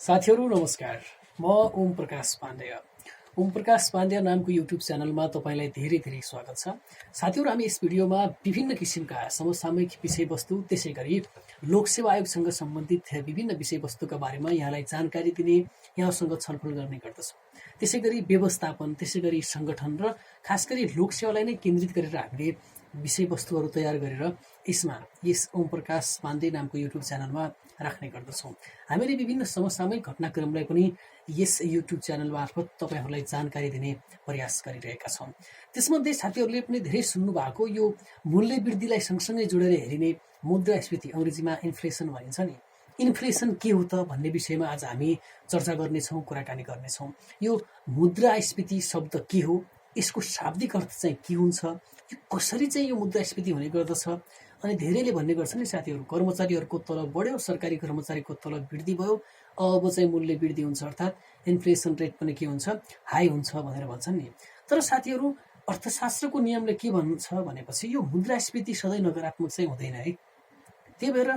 साथीहरू नमस्कार। म ओम प्रकाश पाण्डेय। ओम प्रकाश पाण्डेय नामको युट्युब च्यानलमा तपाईँलाई धेरै धेरै स्वागत छ। साथीहरू, हामी यस भिडियोमा विभिन्न किसिमका समसामयिक विषयवस्तु, त्यसै गरी लोकसेवा आयोगसँग सम्बन्धित विभिन्न विषयवस्तुका बारेमा यहाँलाई जानकारी दिने, यहाँसँग छलफल गर्ने गर्दछौँ। त्यसै गरी व्यवस्थापन, त्यसै गरी सङ्गठन र खास गरी लोकसेवालाई नै केन्द्रित गरेर हामीले विषयवस्तुहरू तयार गरेर यस ओम प्रकाश पाण्डे नामको युट्युब च्यानलमा राख्ने गर्दछौँ। हामीले विभिन्न समसामयिक घटनाक्रमलाई पनि यस युट्युब च्यानल मार्फत तपाईँहरूलाई जानकारी दिने प्रयास गरिरहेका छौँ। त्यसमध्ये साथीहरूले पनि धेरै सुन्नुभएको यो मूल्य वृद्धिलाई सँगसँगै जोडेर हेरिने मुद्रास्फीति, अङ्ग्रेजीमा इन्फ्लेसन भनिन्छ नि, इन्फ्लेसन के हो त भन्ने विषयमा आज हामी चर्चा गर्नेछौँ, कुराकानी गर्नेछौँ। यो मुद्रास्फीति शब्द के हो, यसको शाब्दिक अर्थ चाहिँ के हुन्छ, यो कसरी चाहिँ यो मुद्रास्फीति हुने गर्दछ। अनि धेरैले भन्ने गर्छन् नि साथीहरू, कर्मचारीहरूको तलब बढ्यो, सरकारी कर्मचारीको तलब वृद्धि भयो, अब चाहिँ मूल्य वृद्धि हुन्छ, अर्थात् इन्फ्लेसन रेट पनि के हुन्छ, हाई हुन्छ भनेर भन्छन् नि। तर साथीहरू, अर्थशास्त्रको नियमले के भन्छ भनेपछि यो मुद्रास्फीति सधैँ नकारात्मक चाहिँ हुँदैन है। त्यही भएर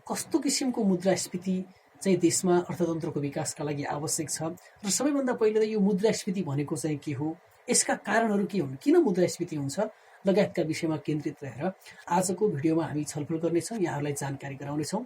कस्तो किसिमको मुद्रास्फीति चाहिँ देशमा अर्थतन्त्रको विकासका लागि आवश्यक छ र सबैभन्दा पहिले त यो मुद्रास्फीति भनेको चाहिँ के हो, यसका कारणहरू के हुन्, किन मुद्रास्फीति हुन्छ लगायतका विषयमा केन्द्रित रहेर आजको भिडियोमा हामी छलफल गर्नेछौँ, यहाँहरूलाई जानकारी गराउनेछौँ।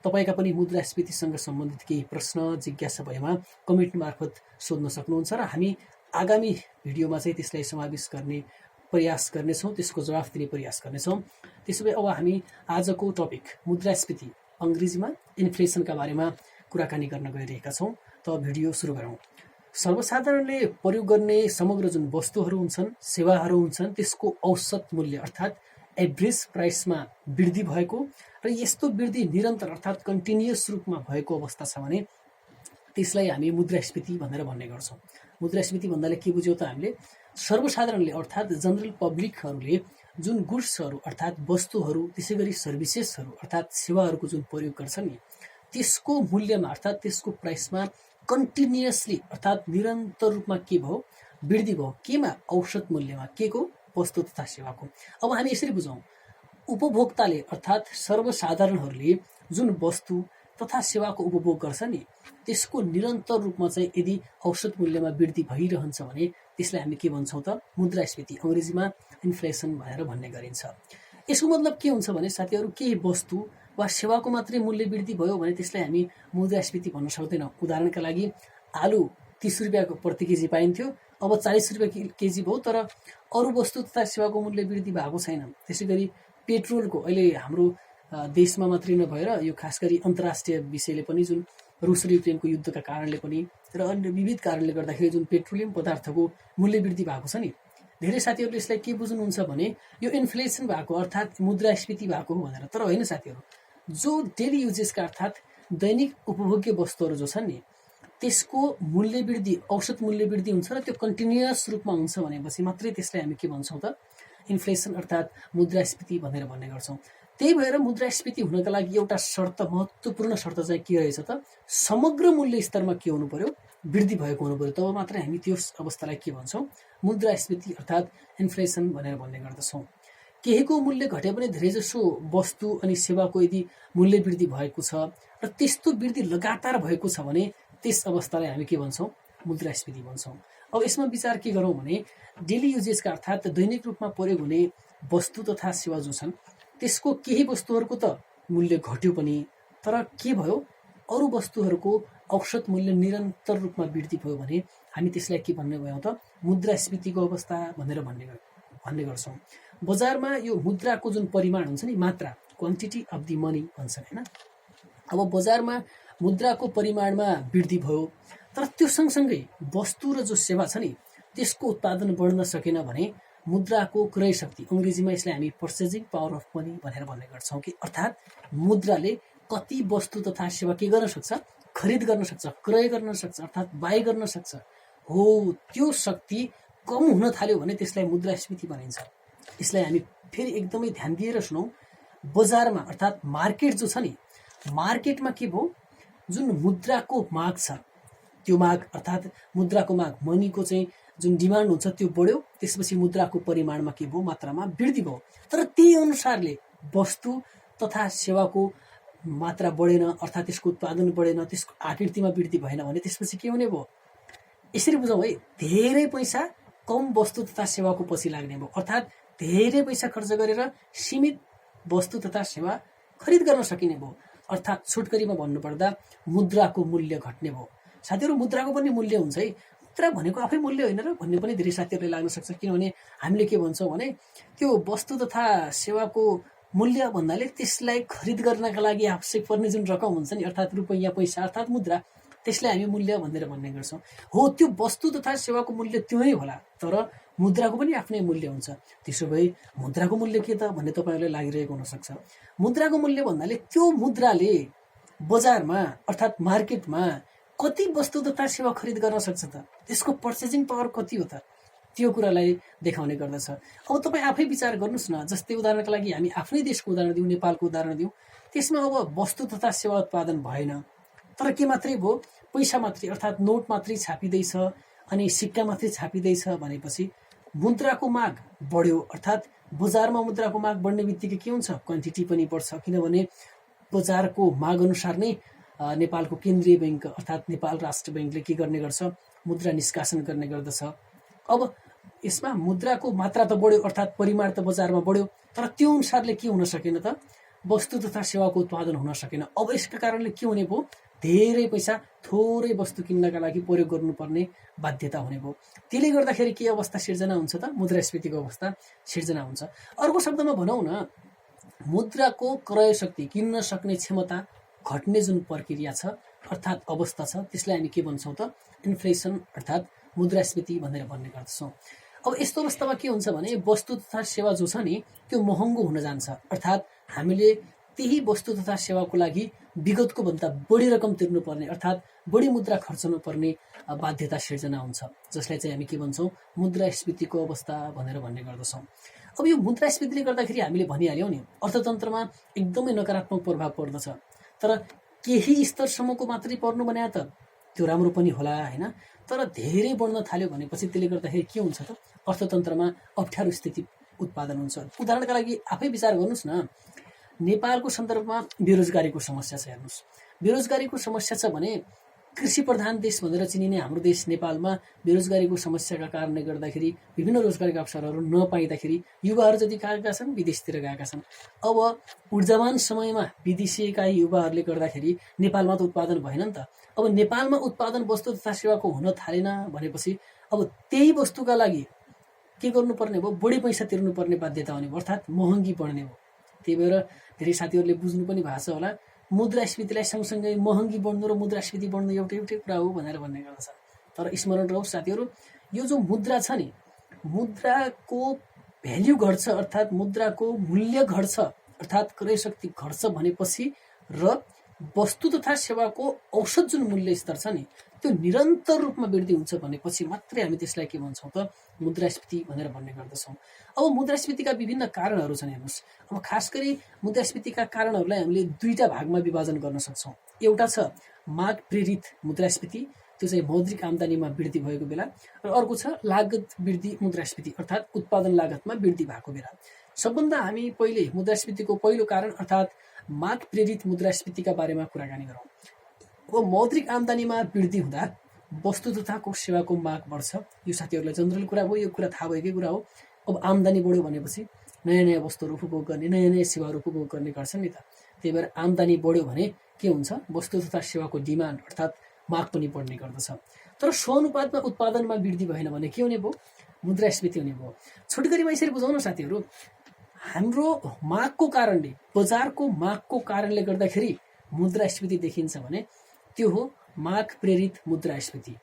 तपाईँका पनि मुद्रास्फीतिसँग सम्बन्धित केही प्रश्न जिज्ञासा भएमा कमेन्ट मार्फत सोध्न सक्नुहुन्छ र हामी आगामी भिडियोमा चाहिँ त्यसलाई समावेश गर्ने प्रयास गर्नेछौँ, त्यसको जवाफ दिने प्रयास गर्नेछौँ। त्यसो भए अब हामी आजको टपिक मुद्रास्फीति, अङ्ग्रेजीमा इन्फ्लेसनका बारेमा कुराकानी गर्न गइरहेका छौँ। त भिडियो सुरु गरौँ। सर्वसाधारणले प्रयोग गर्ने समग्र जुन वस्तुहरू हुन्छन्, सेवाहरू हुन्छन्, त्यसको औसत मूल्य अर्थात् एभरेज प्राइसमा वृद्धि भएको र यस्तो वृद्धि निरन्तर अर्थात् कन्टिन्युअस रूपमा भएको अवस्था छ भने त्यसलाई हामी मुद्रास्फीति भनेर भन्ने गर्छौँ। मुद्रास्फीति भन्नाले के बुझ्यौँ त हामीले, सर्वसाधारणले अर्थात् जनरल पब्लिकहरूले जुन गुड्सहरू अर्थात् वस्तुहरू, त्यसै गरी सर्भिसेसहरू अर्थात् सेवाहरूको जुन प्रयोग गर्छन् नि, त्यसको मूल्यमा अर्थात् त्यसको प्राइसमा कन्टिन्युअसली अर्थात् निरन्तर रूपमा के भयो, वृद्धि भयो। केमा? औसत मूल्यमा, के को? वस्तु तथा सेवाको। अब हामी यसरी बुझौँ, उपभोक्ताले अर्थात् सर्वसाधारणहरूले जुन वस्तु तथा सेवाको उपभोग गर्छ नि, त्यसको निरन्तर रूपमा चाहिँ यदि औसत मूल्यमा वृद्धि भइरहन्छ भने त्यसलाई हामी के भन्छौँ त, मुद्रास्फीति, अङ्ग्रेजीमा इन्फ्लेसन भनेर भन्ने गरिन्छ। यसको मतलब के हुन्छ भने साथीहरू, केही वस्तु वा सेवाको मात्रै मूल्य वृद्धि भयो भने त्यसलाई हामी मुद्रास्फीति भन्न सक्दैनौँ। उदाहरणका लागि, आलु 30 रुपियाँको प्रति केजी पाइन्थ्यो, अब 40 रुपियाँ केजी भयो, तर अरू वस्तु तथा सेवाको मूल्य वृद्धि भएको छैन। त्यसै गरी पेट्रोलको अहिले हाम्रो देशमा मात्रै नभएर यो खास गरी अन्तर्राष्ट्रिय विषयले पनि, जुन रुस र युक्रेनको युद्धका कारणले पनि र अन्य विविध कारणले गर्दाखेरि जुन पेट्रोलियम पदार्थको मूल्य वृद्धि भएको छ नि, धेरै साथीहरूले यसलाई के बुझ्नुहुन्छ भने यो इन्फ्लेसन भएको अर्थात् मुद्रास्फीति भएको हो भनेर। तर होइन साथीहरू, जो डेली युजेसका अर्थात् दैनिक उपभोग्य वस्तुहरू जो छन् नि, त्यसको मूल्य वृद्धि, औसत मूल्य वृद्धि हुन्छ र त्यो कन्टिन्युअस रूपमा हुन्छ भनेपछि मात्रै त्यसलाई हामी के भन्छौँ त, इन्फ्लेसन अर्थात् मुद्रास्फीति भनेर भन्ने गर्छौँ। त्यही भएर मुद्रास्फीति हुनका लागि एउटा शर्त, महत्त्वपूर्ण शर्त चाहिँ के रहेछ त, समग्र मूल्य स्तरमा के हुनु पर्यो, वृद्धि भएको हुनु पर्यो। तब मात्रै हामी त्यो अवस्थालाई के भन्छौँ, मुद्रास्फीति अर्थात् इन्फ्लेसन भनेर भन्ने गर्दछौँ। केहीको मूल्य घटे पनि धेरैजसो वस्तु अनि सेवाको यदि मूल्य वृद्धि भएको छ र त्यस्तो वृद्धि लगातार भएको छ भने त्यस अवस्थालाई हामी के भन्छौँ, मुद्रास्फीति भन्छौँ। अब यसमा विचार के गरौँ भने, डेली युजेसका अर्थात् दैनिक रूपमा प्रयोग हुने वस्तु तथा सेवा जो छन्, त्यसको केही वस्तुहरूको त मूल्य घट्यो पनि, तर के भयो, अरू वस्तुहरूको औसत मूल्य निरन्तर रूपमा वृद्धि भयो भने हामी त्यसलाई के भन्ने भयौँ त, मुद्रास्फीतिको अवस्था भनेर भन्ने गर्छौँ। बजारमा यो मुद्राको जुन परिमाण हुन्छ नि, मात्रा, क्वान्टिटी अफ दि मनी भन्छन् होइन। अब बजारमा मुद्राको परिमाणमा वृद्धि भयो, तर त्यो सँगसँगै वस्तु र जो सेवा छ नि, त्यसको उत्पादन बढ्न सकेन भने मुद्राको क्रय शक्ति, अङ्ग्रेजीमा यसलाई हामी पर्चेजिङ पावर अफ मनी भनेर भन्ने गर्छौँ कि अर्थात् मुद्राले कति वस्तु तथा सेवा के गर्न सक्छ, खरिद गर्न सक्छ, क्रय गर्न सक्छ, अर्थात् बाई गर्न सक्छ। हो, त्यो शक्ति कम हुन थाल्यो भने त्यसलाई मुद्रास्फीति भनिन्छ। यसलाई हामी फेरि एकदमै ध्यान दिएर सुनौँ। बजारमा अर्थात् मार्केट जो छ नि, मार्केटमा के भयो, जुन मुद्राको माग छ, त्यो माग अर्थात् मुद्राको माग, मनीको चाहिँ जुन डिमान्ड हुन्छ त्यो बढ्यो, त्यसपछि मुद्राको परिमाणमा के भयो, मात्रामा वृद्धि भयो। तर त्यही अनुसारले वस्तु तथा सेवाको मात्रा बढेन अर्थात् त्यसको उत्पादन बढेन, त्यसको आकृतिमा वृद्धि भएन भने त्यसपछि के हुने भयो? यसरी बुझौँ है, धेरै पैसा कम वस्तु तथा सेवाको पछि लाग्ने भयो, अर्थात् धेरै पैसा खर्च गरेर सीमित वस्तु तथा सेवा खरिद गर्न सकिने भयो, अर्थात् छोटकरीमा भन्नुपर्दा मुद्राको मूल्य घट्ने भयो। साथीहरू, मुद्राको पनि मूल्य हुन्छ है। मुद्रा भनेको आफै मूल्य होइन र भन्ने पनि धेरै साथीहरूले लाग्न सक्छ, किनभने हामीले के भन्छौँ भने त्यो वस्तु तथा सेवाको मूल्य भन्नाले त्यसलाई खरिद गर्नका लागि आवश्यक पर्ने जुन रकम हुन्छ नि, अर्थात् रुपैयाँ पैसा अर्थात् मुद्रा, त्यसलाई हामी मूल्य भनेर भन्ने गर्छौँ। हो, त्यो वस्तु तथा सेवाको मूल्य त्यै होला, तर मुद्राको पनि आफ्नै मूल्य हुन्छ। त्यसो भए मुद्राको मूल्य के त भन्ने तपाईँहरूलाई लागिरहेको हुनसक्छ। मुद्राको मूल्य भन्नाले त्यो मुद्राले बजारमा अर्थात् मार्केटमा कति वस्तु तथा सेवा खरिद गर्न सक्छ त, त्यसको पर्चेजिङ पावर कति हो त, त्यो कुरालाई देखाउने गर्दछ। अब तपाईँ आफै विचार गर्नुहोस् न। जस्तै उदाहरणका लागि हामी आफ्नै देशको उदाहरण दिउँ, नेपालको उदाहरण दिउँ। त्यसमा अब वस्तु तथा सेवा उत्पादन भएन, तर के मात्रै भयो? पैसा मात्रै अर्थात् नोट मात्रै छापिँदैछ अनि सिक्का मात्रै छापिँदैछ भनेपछि मुद्राको माग बढ्यो, अर्थात् बजारमा मुद्राको माग बढ्ने बित्तिकै के हुन्छ? क्वान्टिटी पनि बढ्छ, किनभने बजारको माग अनुसार नै नेपालको केन्द्रीय बैङ्क अर्थात् नेपाल राष्ट्र बैङ्कले के गर्ने गर्छ? मुद्रा निष्कासन गर्ने गर्दछ। अब यसमा मुद्राको मात्रा त बढ्यो, अर्थात् परिमाण त बजारमा बढ्यो, तर त्यो अनुसारले के हुन सकेन त? वस्तु तथा सेवाको उत्पादन हुन सकेन। अब यसका कारणले के हुने भयो? धेरै पैसा थोरै वस्तु किन्नका लागि प्रयोग गर्नुपर्ने बाध्यता हुने भयो। त्यसले गर्दाखेरि के अवस्था सिर्जना हुन्छ त? मुद्रास्फीतिको अवस्था सिर्जना हुन्छ। अर्को शब्दमा भनौँ न, मुद्राको क्रय शक्ति, किन्न सक्ने क्षमता घट्ने जुन प्रक्रिया छ अर्थात् अवस्था छ, त्यसलाई हामी के भन्छौँ त? इन्फ्लेसन अर्थात् मुद्रास्फीति भनेर भन्ने गर्दछौँ। अब यस्तो अवस्थामा के हुन्छ भने वस्तु तथा सेवा जो छ नि त्यो महँगो हुन जान्छ, अर्थात् हामीले त्यही वस्तु तथा सेवाको लागि विगतको भन्दा बढी रकम तिर्नुपर्ने अर्थात् बढी मुद्रा खर्चनुपर्ने बाध्यता सिर्जना हुन्छ, जसलाई चाहिँ हामी के भन्छौँ? मुद्रास्फीतिको अवस्था भनेर भन्ने गर्दछौँ। अब यो मुद्रास्फीतिले गर्दाखेरि हामीले भनिहाल्यौँ नि, अर्थतन्त्रमा एकदमै नकारात्मक प्रभाव पर्दछ, तर केही स्तरसम्मको मात्रै पर्नु भने त त्यो राम्रो पनि होला होइन, तर धेरै बढ्न थाल्यो भनेपछि त्यसले गर्दाखेरि के हुन्छ त? अर्थतन्त्रमा अप्ठ्यारो स्थिति उत्पादन हुन्छ। उदाहरणका लागि आफै विचार गर्नुहोस् न, नेपालको सन्दर्भमा बेरोजगारीको समस्या छ। हेर्नुहोस्, बेरोजगारीको समस्या छ भने कृषि प्रधान देश भनेर चिनिने हाम्रो देश नेपालमा बेरोजगारीको समस्याका कारणले गर्दाखेरि विभिन्न रोजगारीका अवसरहरू नपाइँदाखेरि युवाहरू जति गएका छन् विदेशतिर गएका छन्। अब ऊर्जावान समयमा विदेशिएका युवाहरूले गर्दाखेरि नेपालमा त उत्पादन भएन नि त। अब नेपालमा उत्पादन वस्तु तथा सेवाको हुन थालेन भनेपछि अब त्यही वस्तुका लागि के गर्नुपर्ने भयो? बढी पैसा तिर्नुपर्ने बाध्यता हुने भयो, अर्थात् महँगी बढ्ने भयो। त्यही भएर धेरै साथीहरूले बुझ्नु पनि भएको छ होला, मुद्रास्फीतिलाई सँगसँगै महँगी बढ्नु र मुद्रास्फीति बढ्नु एउटै कुरा हो भनेर भन्ने गर्दछ। तर स्मरण रहोस् साथीहरू, यो जो मुद्रा छ नि, मुद्राको भ्याल्यु घट्छ अर्थात् मुद्राको मूल्य घट्छ अर्थात् क्रय शक्ति घट्छ भनेपछि र वस्तु तथा सेवाको औसत जुन मूल्य स्तर छ नि त्यो निरन्तर रूपमा वृद्धि हुन्छ भनेपछि मात्रै हामी त्यसलाई के भन्छौँ त? मुद्रास्फीति भनेर भन्ने गर्दछौँ। अब मुद्रास्फीतिका विभिन्न कारणहरू छन्। हेर्नुहोस्, अब खास गरी मुद्रास्फीतिका कारणहरूलाई हामीले दुईटा भागमा विभाजन गर्न सक्छौँ। एउटा छ माग प्रेरित मुद्रास्फीति, त्यो चाहिँ मौद्रिक आम्दानीमा वृद्धि भएको बेला, र अर्को छ लागत वृद्धि मुद्रास्फीति अर्थात् उत्पादन लागतमा वृद्धि भएको बेला। सबभन्दा हामी पहिले मुद्रास्फीतिको पहिलो कारण अर्थात् माग प्रेरित मुद्रास्फीतिका बारेमा कुराकानी गरौँ। अब मौद्रिक आम्दानीमा वृद्धि हुँदा वस्तु तथा सेवाको माग बढ्छ। यो साथीहरूलाई जनरल कुरा हो, यो कुरा थाहा भएकै कुरा हो। अब आम्दानी बढ्यो भनेपछि नयाँ नयाँ वस्तुहरू उपभोग गर्ने, नयाँ नयाँ सेवाहरू उपभोग गर्ने गर्छन् नि त। त्यही भएर आम्दानी बढ्यो भने के हुन्छ? वस्तु तथा सेवाको डिमान्ड अर्थात् माग पनि बढ्ने गर्दछ। तर स्वानुपातमा उत्पादनमा वृद्धि भएन भने के हुने भयो? मुद्रास्फीति हुने भयो। छोटकरीमा यसरी बुझाउन साथीहरू, हाम्रो मागको कारणले, बजारको मागको कारणले गर्दाखेरि मुद्रास्फीति देखिन्छ भने त्यो हो माग प्रेरित मुद्रास्फीति।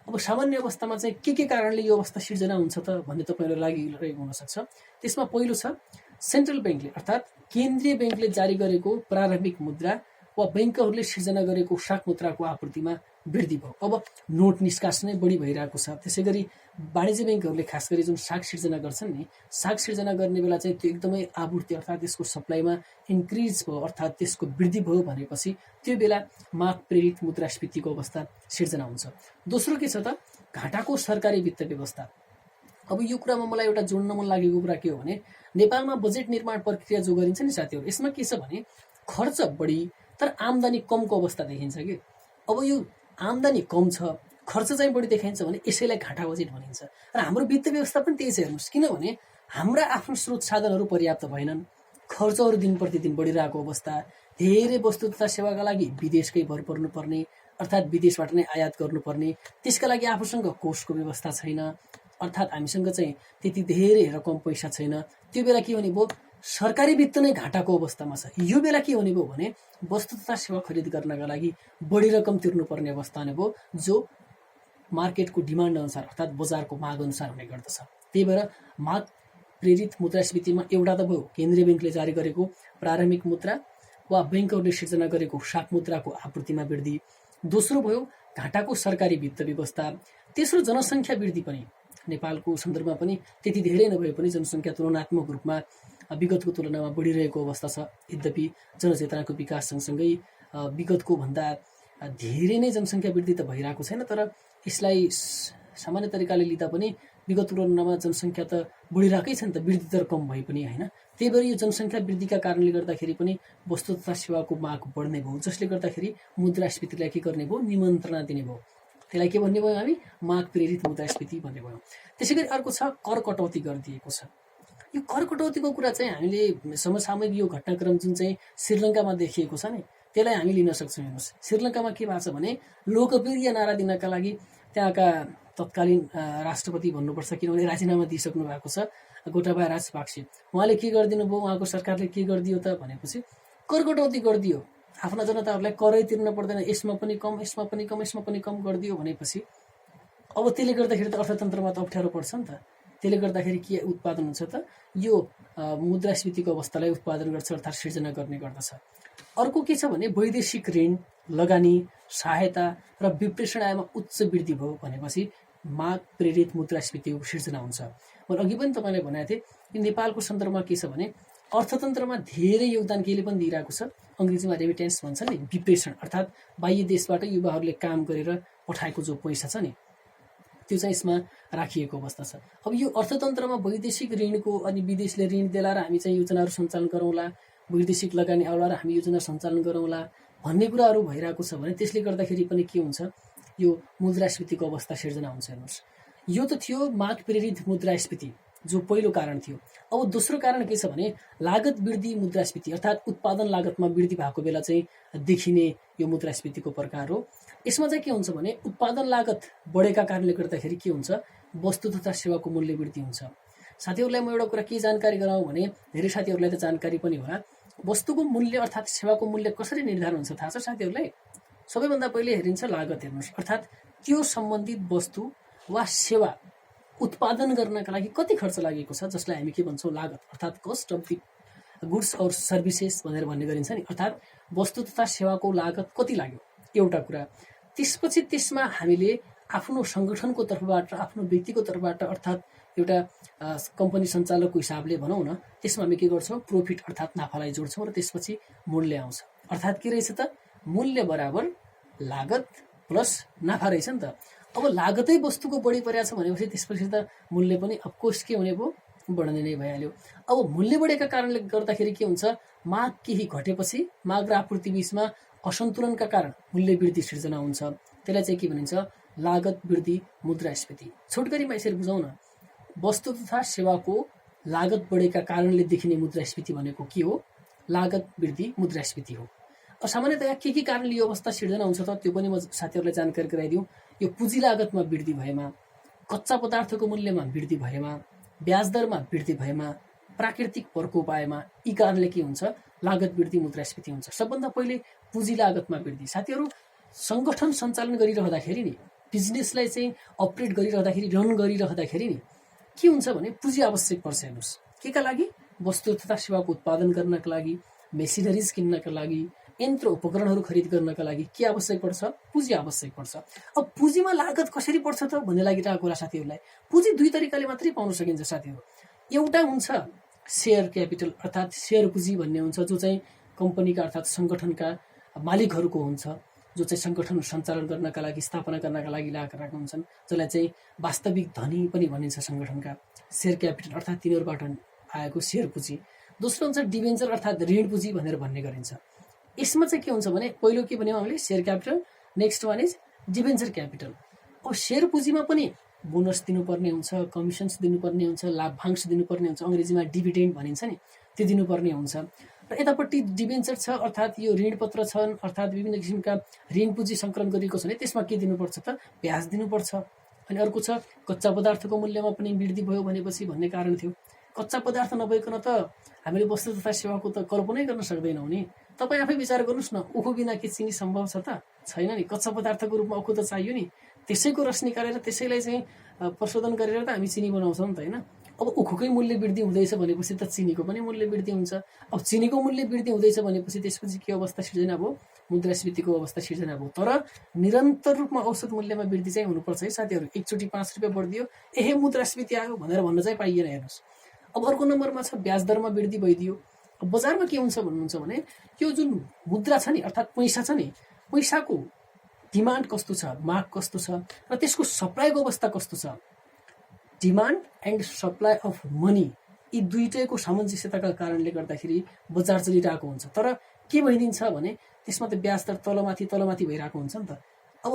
अब सामान्य अवस्थामा चाहिँ के कारणले यो अवस्था सिर्जना हुन्छ त भन्ने तपाईँलाई लागिरहेको हुनसक्छ। त्यसमा पहिलो छ सेन्ट्रल ब्याङ्कले अर्थात् केन्द्रीय ब्याङ्कले जारी गरेको प्रारम्भिक मुद्रा वा ब्याङ्कहरूले सिर्जना गरेको साख मुद्राको आपूर्तिमा वृद्धि भयो। अब नोट निष्कासनै बढी भइरहेको छ। त्यसै गरी वाणिज्य ब्याङ्कहरूले खास गरी जुन साख सिर्जना गर्छन् नि, साख सिर्जना गर्ने बेला चाहिँ त्यो एकदमै आपूर्ति अर्थात् त्यसको सप्लाईमा इन्क्रिज भयो अर्थात् त्यसको वृद्धि भयो भनेपछि त्यो बेला माग प्रेरित मुद्रास्फीतिको अवस्था सिर्जना हुन्छ। दोस्रो के छ त? घाटाको सरकारी वित्त व्यवस्था। अब यो कुरामा मलाई एउटा जोड्न मन लागेको कुरा के हो भने नेपालमा बजेट निर्माण प्रक्रिया जो गरिन्छ नि साथीहरू, यसमा के छ भने खर्च बढी तर आम्दानी कमको अवस्था देखिन्छ कि। अब यो आम्दानी कम छ, खर्च चाहिँ बढी देखाइन्छ भने यसैलाई घाटा बजेट भनिन्छ। र हाम्रो वित्त व्यवस्था पनि त्यही छ हेर्नुहोस्, किनभने हाम्रा आफ्नो स्रोत साधनहरू पर्याप्त भएनन्, खर्चहरू दिन प्रतिदिन बढिरहेको अवस्था, धेरै वस्तु तथा सेवाका लागि विदेशकै भर पर्नुपर्ने, अर्थात् विदेशबाट नै आयात गर्नुपर्ने, त्यसका लागि आफूसँग कोषको व्यवस्था छैन, अर्थात् हामीसँग चाहिँ त्यति धेरै रकम पैसा छैन। त्यो बेला के हुने भयो, सरकारी वित्त नै घाटाको अवस्थामा छ। यो बेला के हुने भयो भने वस्तु तथा सेवा खरिद गर्नका लागि बढी रकम तिर्नुपर्ने अवस्था हुने भयो, जो मार्केटको डिमान्ड अनुसार अर्थात् बजारको माग अनुसार हुने गर्दछ। त्यही भएर माग प्रेरित मुद्रास्फीतिमा एउटा त भयो केन्द्रीय ब्याङ्कले जारी गरेको प्रारम्भिक मुद्रा वा ब्याङ्कहरूले सिर्जना गरेको साख मुद्राको आपूर्तिमा वृद्धि, दोस्रो भयो घाटाको सरकारी वित्त व्यवस्था, तेस्रो जनसङ्ख्या वृद्धि पनि नेपालको सन्दर्भमा पनि त्यति धेरै नभए पनि जनसङ्ख्या तुलनात्मक रूपमा विगतको तुलनामा बढिरहेको अवस्था छ। यद्यपि जनचेतनाको विकास सँगसँगै विगतको भन्दा धेरै नै जनसङ्ख्या वृद्धि त भइरहेको छैन, तर यसलाई सामान्य तरिकाले लिँदा पनि विगत तुलनामा जनसङ्ख्या त बढिरहेकै छ नि त, वृद्धि दर कम भए पनि होइन। त्यही भएर यो जनसङ्ख्या वृद्धिका कारणले गर्दाखेरि पनि वस्तु तथा सेवाको माग बढ्ने भयो, जसले गर्दाखेरि मुद्रास्फीतिलाई के गर्ने भयो, निमन्त्रणा दिने भयो। त्यसलाई के भन्ने भयो हामी, माग प्रेरित मुद्रास्फीति भन्ने भयो। त्यसै गरी अर्को छ कर कटौती गरिदिएको छ। यो कर कटौतीको कुरा चाहिँ हामीले समसामयिक यो घटनाक्रम जुन चाहिँ श्रीलङ्कामा देखिएको छ नि, त्यसलाई हामी लिन सक्छौँ। हेर्नुहोस्, श्रीलङ्कामा के भएको छ भने लोकप्रिय नारा दिनका लागि त्यहाँका तत्कालीन राष्ट्रपति भन्नुपर्छ, किनभने राजीनामा दिइसक्नु भएको छ गोटाबाया राजपाक्से, उहाँले के गरिदिनु भयो, उहाँको सरकारले के गरिदियो त भनेपछि कर कटौती गरिदियो। आफ्ना जनताहरूलाई करै तिर्न पर्दैन, यसमा पनि कम, यसमा पनि कम, यसमा पनि कम गरिदियो भनेपछि अब त्यसले गर्दाखेरि त अर्थतन्त्रमा त अप्ठ्यारो पर्छ नि त। त्यसले गर्दाखेरि के उत्पादन हुन्छ त, यो मुद्रास्फीतिको अवस्थालाई उत्पादन गर्छ, अर्थात् सिर्जना गर्ने गर्दछ। अर्को के छ भने वैदेशिक ऋण, लगानी, सहायता र विप्रेषण आयमा उच्च वृद्धि भयो भनेपछि माग प्रेरित मुद्रास्फीतिको सिर्जना हुन्छ। मैले अघि पनि तपाईँलाई भनेको थिएँ, यो नेपालको सन्दर्भमा के छ भने अर्थतन्त्रमा धेरै योगदान केले पनि दिइरहेको छ। अङ्ग्रेजीमा रेमिटेन्स भन्छ नि, विप्रेषण, अर्थात् बाह्य देशबाट युवाहरूले काम गरेर पठाएको जो पैसा छ नि, त्यो चाहिँ यसमा राखिएको अवस्था छ। अब यो अर्थतन्त्रमा वैदेशिक ऋणको अनि विदेशले ऋण देला र हामी चाहिँ योजनाहरू सञ्चालन गरौँला, वैदेशिक लगानी आउला र हामी योजना सञ्चालन गरौँला भन्ने कुराहरू भइरहेको छ भने त्यसले गर्दाखेरि पनि के हुन्छ, यो मुद्रास्फीतिको अवस्था सिर्जना हुन्छ। हेर्नुहोस्, यो त थियो माग प्रेरित मुद्रास्फीति जो पहिलो कारण थियो। अब दोस्रो कारण के छ भने लागत वृद्धि मुद्रास्फीति, अर्थात् उत्पादन लागतमा वृद्धि भएको बेला चाहिँ देखिने यो मुद्रास्फीतिको प्रकार हो। यसमा चाहिँ के हुन्छ भने उत्पादन लागत बढेका कारणले गर्दाखेरि के हुन्छ, वस्तु तथा सेवाको मूल्य वृद्धि हुन्छ। साथीहरूलाई म एउटा कुरा के जानकारी गराउँ भने धेरै साथीहरूलाई त जानकारी पनि होला, वस्तुको मूल्य अर्थात् सेवाको मूल्य कसरी निर्धारण हुन्छ थाहा छ साथीहरूलाई? सबैभन्दा पहिले हेरिन्छ लागत। हेर्नुहोस्, अर्थात् त्यो सम्बन्धित वस्तु वा सेवा उत्पादन गर्नका लागि कति खर्च लागेको छ, जसलाई हामी के भन्छौँ, लागत, अर्थात् कस्ट अफ दि गुड्स और सर्भिसेस भनेर भन्ने गरिन्छ नि, अर्थात् वस्तु तथा सेवाको लागत कति लाग्यो, एउटा कुरा। त्यसपछि त्यसमा हामीले आफ्नो सङ्गठनको तर्फबाट, आफ्नो व्यक्तिको तर्फबाट, अर्थात् एउटा कम्पनी सञ्चालकको हिसाबले भनौँ न, त्यसमा हामी के गर्छौँ, प्रफिट अर्थात् नाफालाई जोड्छौँ र त्यसपछि मूल्य आउँछ। अर्थात् के रहेछ त, मूल्य बराबर लागत प्लस नाफा रहेछ नि त। अब लागतै वस्तुको बढी परेको छ भनेपछि त्यसपछि त मूल्य पनि अफकोर्स के हुने भयो, बढ्ने नै भइहाल्यो। अब मूल्य बढेका कारणले गर्दाखेरि के हुन्छ, माग केही घटेपछि माग र आपूर्ति बीचमा असन्तुलनका कारण मूल्य वृद्धि सिर्जना हुन्छ। त्यसलाई चाहिँ के भनिन्छ, लागत वृद्धि मुद्रास्फीति। छोटकरीमा यसरी बुझौँ न, वस्तु तथा सेवाको लागत बढेका कारणले देखिने मुद्रास्फीति भनेको के हो, लागत वृद्धि मुद्रास्फीति हो। सामान्यतया के कारणले यो अवस्था सिर्जना हुन्छ त, त्यो पनि म साथीहरूलाई जानकारी गराइदिउँ। यो पुँजी लागतमा वृद्धि भएमा, कच्चा पदार्थको मूल्यमा वृद्धि भएमा, ब्याज दरमा वृद्धि भएमा, प्राकृतिक प्रकोप आएमा, यी कारणले के हुन्छ, लागत वृद्धि मुद्रास्फीति हुन्छ। सबभन्दा पहिले पुँजी लागतमा वृद्धि। साथीहरू, सङ्गठन सञ्चालन गरिरहँदाखेरि नि, बिजनेसलाई चाहिँ अपरेट गरिरहँदाखेरि, रन गरिरहँदाखेरि नि के हुन्छ भने पुँजी आवश्यक पर्छ। हेर्नुहोस्, के लागि, वस्तु तथा सेवाको उत्पादन गर्नका लागि, मेसिनरिज किन्नका लागि, यन्त्र उपकरणहरू खरिद गर्नका लागि के आवश्यक पर्छ, पुँजी आवश्यक पर्छ। अब पुँजीमा लागत कसरी पर्छ त भन्ने लागिरहेको होला साथीहरूलाई। पुँजी दुई तरिकाले मात्रै पाउन सकिन्छ साथीहरू। एउटा हुन्छ सेयर क्यापिटल, अर्थात् सेयर पुँजी भन्ने हुन्छ, जो चाहिँ कम्पनीका अर्थात् सङ्गठनका मालिकहरूको हुन्छ, जो चाहिँ सङ्गठन सञ्चालन गर्नका लागि, स्थापना गर्नका लागि लगाएका हुन्छन्, जसलाई चाहिँ वास्तविक धनी पनि भनिन्छ सङ्गठनका। सेयर क्यापिटल अर्थात् तिनीहरूबाट आएको सेयर पुँजी। दोस्रो हुन्छ डिभेन्चर अर्थात् ऋण पुँजी भनेर भन्ने गरिन्छ। यसमा चाहिँ के हुन्छ भने पहिलो के भन्यौँ हामीले share capital, next one is debenture capital. अब सेयर पुँजीमा पनि बोनस दिनुपर्ने हुन्छ, कमिसन्स दिनुपर्ने हुन्छ, लाभांश दिनुपर्ने हुन्छ, अङ्ग्रेजीमा डिभिडेन्ड भनिन्छ नि, त्यो दिनुपर्ने हुन्छ। र यतापट्टि डिभेन्चर छ अर्थात् यो ऋणपत्र छन्, अर्थात् विभिन्न किसिमका ऋण पुँजी सङ्कलन गरिएको छ भने त्यसमा के दिनुपर्छ त ब्याज दिनुपर्छ। अनि अर्को छ कच्चा पदार्थको मूल्यमा पनि वृद्धि भयो भनेपछि भन्ने कारण थियो। कच्चा पदार्थ नभइकन त हामीले वस्तु तथा सेवाको त कल्पनै गर्न सक्दैनौँ नि। तपाईँ आफै विचार गर्नुहोस् न, उखु बिना के चिनी सम्भव छ त? छैन नि। कच्चा पदार्थको रूपमा उखु त चाहियो नि, त्यसैको रस निकालेर त्यसैलाई चाहिँ प्रशोधन गरेर त हामी चिनी बनाउँछौँ नि त, होइन? अब उखुकै मूल्य वृद्धि हुँदैछ भनेपछि त चिनीको पनि मूल्य वृद्धि हुन्छ। अब चिनीको मूल्य वृद्धि हुँदैछ भनेपछि त्यसपछि के अवस्था सिर्जना भयो? मुद्रास्फीतिको अवस्था सिर्जना भयो। तर निरन्तर रूपमा औसत मूल्यमा वृद्धि चाहिँ हुनुपर्छ है साथीहरू। एकचोटि 5 रुपियाँ बढिदियो एहे मुद्रास्फीति आयो भनेर भन्न चाहिँ पाइएन। हेर्नुहोस्, अब अर्को नम्बरमा छ ब्याज दरमा वृद्धि भइदियो। अब बजारमा के हुन्छ भन्नुहुन्छ भने यो जुन मुद्रा छ नि अर्थात् पैसा छ नि, पैसाको डिमान्ड कस्तो छ, माग कस्तो छ र त्यसको सप्लाईको अवस्था कस्तो छ, demand and supply of money, यी दुईटैको सामञ्जस्यताका कारणले गर्दाखेरि बजार चलिरहेको हुन्छ। तर के भइदिन्छ भने त्यसमा त ब्याज दर तलमाथि भइरहेको हुन्छ नि त। अब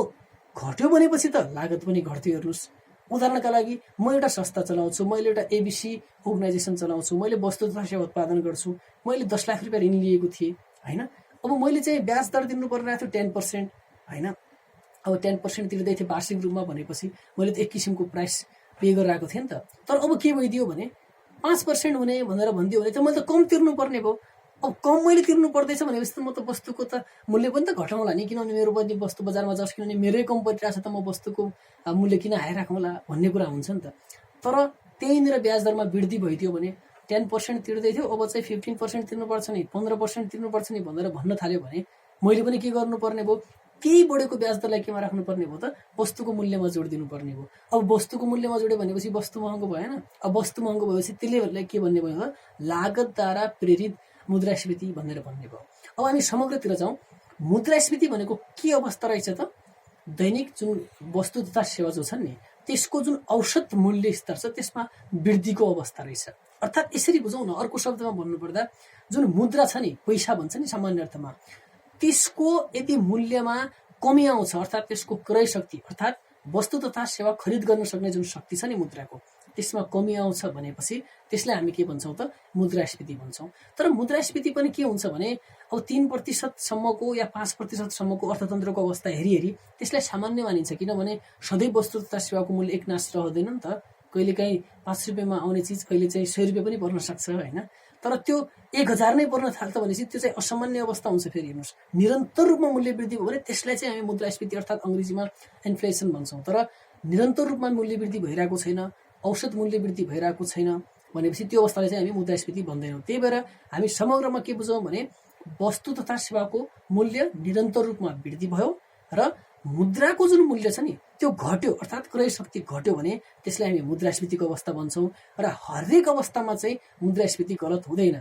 घट्यो भनेपछि त लागत पनि घट्यो। हेर्नुहोस्, उदाहरणका लागि म एउटा संस्था चलाउँछु, मैले एउटा एबिसी अर्गनाइजेसन चलाउँछु, मैले वस्तु तथा सेवा उत्पादन गर्छु, मैले 10 लाख रुपियाँ ऋण लिएको थिएँ, होइन? अब मैले चाहिँ ब्याज दर दिनु परिरहेको थियो 10%, होइन? अब 10% तिर्दै थिएँ वार्षिक रूपमा भनेपछि मैले त एक किसिमको प्राइस पे गरिरहेको थिएँ नि त। तर अब के भइदियो भने 5% हुने भनेर भनिदियो भने त मैले त कम तिर्नु पर्ने भयो। अब कम मैले तिर्नु पर्दैछ भनेपछि त म त वस्तुको त मूल्य पनि त घटाउँला नि, किनभने मेरो पनि वस्तु बजारमा जाओस्, किनभने मेरै कम परिरहेको छ त म वस्तुको मूल्य किन हाई राखौँला भन्ने कुरा हुन्छ नि त। तर त्यहीँनिर ब्याज दरमा वृद्धि भइदियो भने 10% तिर्दै थियो, अब चाहिँ 15% तिर्नुपर्छ नि, 15% तिर्नुपर्छ नि भनेर भन्न थाल्यो भने मैले पनि के गर्नुपर्ने भयो? केही बढेको ब्याज दरलाई केमा राख्नुपर्ने भयो त? वस्तुको मूल्यमा जोड दिनुपर्ने भयो। अब वस्तुको मूल्यमा जोड्यो भनेपछि वस्तु महँगो भएन। अब वस्तु महँगो भएपछि त्यसले के भन्ने भयो त? लागतद्वारा प्रेरित मुद्रास्फीति भनेर भन्ने भयो। अब हामी समग्रतिर जाउँ, मुद्रास्फीति भनेको के अवस्था रहेछ त? दैनिक जुन वस्तु तथा सेवा जो छन् नि त्यसको जुन औसत मूल्य स्तर छ त्यसमा वृद्धिको अवस्था रहेछ। अर्थात् यसरी बुझौँ न, अर्को शब्दमा भन्नुपर्दा जुन मुद्रा छ नि, पैसा भन्छ नि सामान्य अर्थमा, त्यसको यदि मूल्यमा कमी आउँछ अर्थात् त्यसको क्रय शक्ति अर्थात् वस्तु तथा सेवा खरिद गर्न सक्ने जुन शक्ति छ नि मुद्राको, त्यसमा कमी आउँछ भनेपछि त्यसलाई हामी के भन्छौँ त? मुद्रास्फीति भन्छौँ। तर मुद्रास्फीति पनि के हुन्छ भने अब 3% सम्मको या 5% सम्मको अर्थतन्त्रको अवस्था हेरी त्यसलाई सामान्य मानिन्छ, किनभने सधैँ वस्तु तथा सेवाको मूल्य एकनाश रहँदैन नि त। कहिलेकाहीँ 5 रुपियाँमा आउने चिज कहिले चाहिँ 100 रुपियाँ पनि पर्न सक्छ, होइन? तर त्यो 1000 नै पर्न थाल्छ भनेपछि त्यो चाहिँ असामान्य अवस्था हुन्छ। फेरि हेर्नुहोस्, निरन्तर रूपमा मूल्य वृद्धि भयो भने त्यसलाई चाहिँ हामी मुद्रास्फीति अर्थात् अङ्ग्रेजीमा इन्फ्लेसन भन्छौँ। तर निरन्तर रूपमा मूल्य वृद्धि भइरहेको छैन, औसत मूल्य वृद्धि भइरहेको छैन भनेपछि त्यो अवस्थालाई चाहिँ हामी मुद्रास्फीति भन्दैनौँ। त्यही भएर हामी समग्रमा के बुझौँ भने वस्तु तथा सेवाको मूल्य निरन्तर रूपमा वृद्धि भयो र मुद्राको जुन मूल्य छ नि त्यो घट्यो अर्थात् क्रय शक्ति घट्यो भने त्यसलाई हामी मुद्रास्फीतिको अवस्था भन्छौँ। र हरेक अवस्थामा चाहिँ मुद्रास्फीति गलत हुँदैन।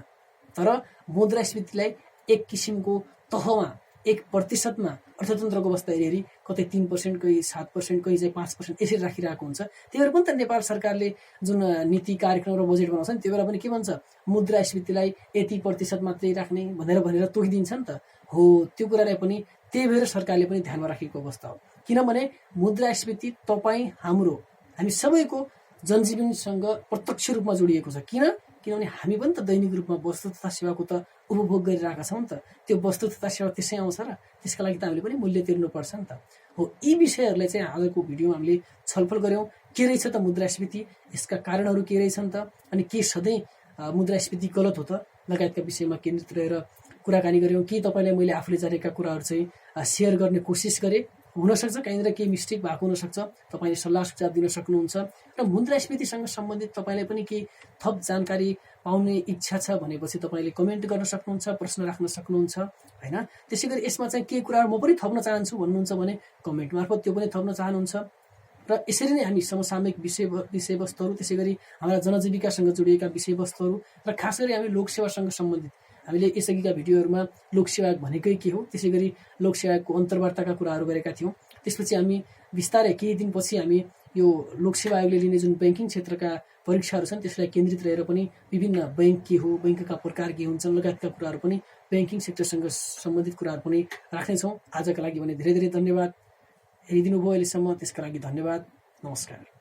तर मुद्रास्फीतिलाई एक किसिमको तहमा 1%मा अर्थतन्त्रको अवस्था हेरी कतै 3%, कहीँ 7%, कहीँ चाहिँ 5% यसरी राखिरहेको हुन्छ। त्यही भएर पनि त नेपाल सरकारले जुन नीति कार्यक्रम र बजेट बनाउँछ नि त्यो बेला पनि के भन्छ? मुद्रास्फीतिलाई यति % मात्रै राख्ने भनेर तोकिदिन्छ नि त। हो, त्यो कुरालाई पनि त्यही भएर सरकारले पनि ध्यानमा राखेको अवस्था हो। किनभने मुद्रास्फीति हामी सबैको जनजीवनसँग प्रत्यक्ष रूपमा जोडिएको छ। किनभने हामी पनि त दैनिक रूपमा वस्तु तथा सेवाको त उपभोग गरिरहेका छौँ नि त। त्यो वस्तु तथा सेवा त्यसै आउँछ र त्यसका लागि त हामीले पनि मूल्य तिर्नुपर्छ नि त। हो, यी विषयहरूलाई चाहिँ आजको भिडियोमा हामीले छलफल गऱ्यौँ। के रहेछ त मुद्रास्फीति, यसका कारणहरू के रहेछन् त, अनि के सधैँ मुद्रास्फीति गलत हो त लगायतका विषयमा केन्द्रित रहेर कुराकानी गऱ्यौँ। के तपाईँलाई मैले आफूले जानेका कुराहरू चाहिँ सेयर गर्ने कोसिस गरेँ? हुनसक्छ कहीँनिर केही मिस्टेक भएको हुनसक्छ, तपाईँले सल्लाह सुझाव दिन सक्नुहुन्छ। र मुद्रास्फीतिसँग सम्बन्धित तपाईँलाई पनि केही थप जानकारी पाउने इच्छा छ भनेपछि तपाईँले कमेन्ट गर्न सक्नुहुन्छ, प्रश्न राख्न सक्नुहुन्छ, होइन? त्यसै गरी यसमा चाहिँ के कुराहरू म पनि थप्न चाहन्छु भन्नुहुन्छ भने कमेन्ट मार्फत त्यो पनि थप्न चाहनुहुन्छ। र यसरी नै हामी समसामयिक विषयवस्तुहरू, त्यसै गरी हाम्रा जनजीविकासँग जोडिएका विषयवस्तुहरू र खास गरी हामी लोकसेवासँग सम्बन्धित हामीले यसअघिका भिडियोहरूमा लोकसेवा भनेकै के हो, त्यसै गरी लोकसेवाको अन्तर्वार्ताका कुराहरू गरेका थियौँ। त्यसपछि हामी बिस्तारै केही दिनपछि हामी यो लोकसेवा आयोगले लिने जुन ब्याङ्किङ क्षेत्रका परीक्षाहरू छन् त्यसलाई केन्द्रित रहेर पनि विभिन्न ब्याङ्क के हो, ब्याङ्कका प्रकार के हुन्छन् लगायतका कुराहरू पनि ब्याङ्किङ सेक्टरसँग सम्बन्धित कुराहरू पनि राख्नेछौँ। आजका लागि भने धेरै धेरै धन्यवाद। हेरिदिनु भयो अहिलेसम्म, त्यसका लागि धन्यवाद। नमस्कार।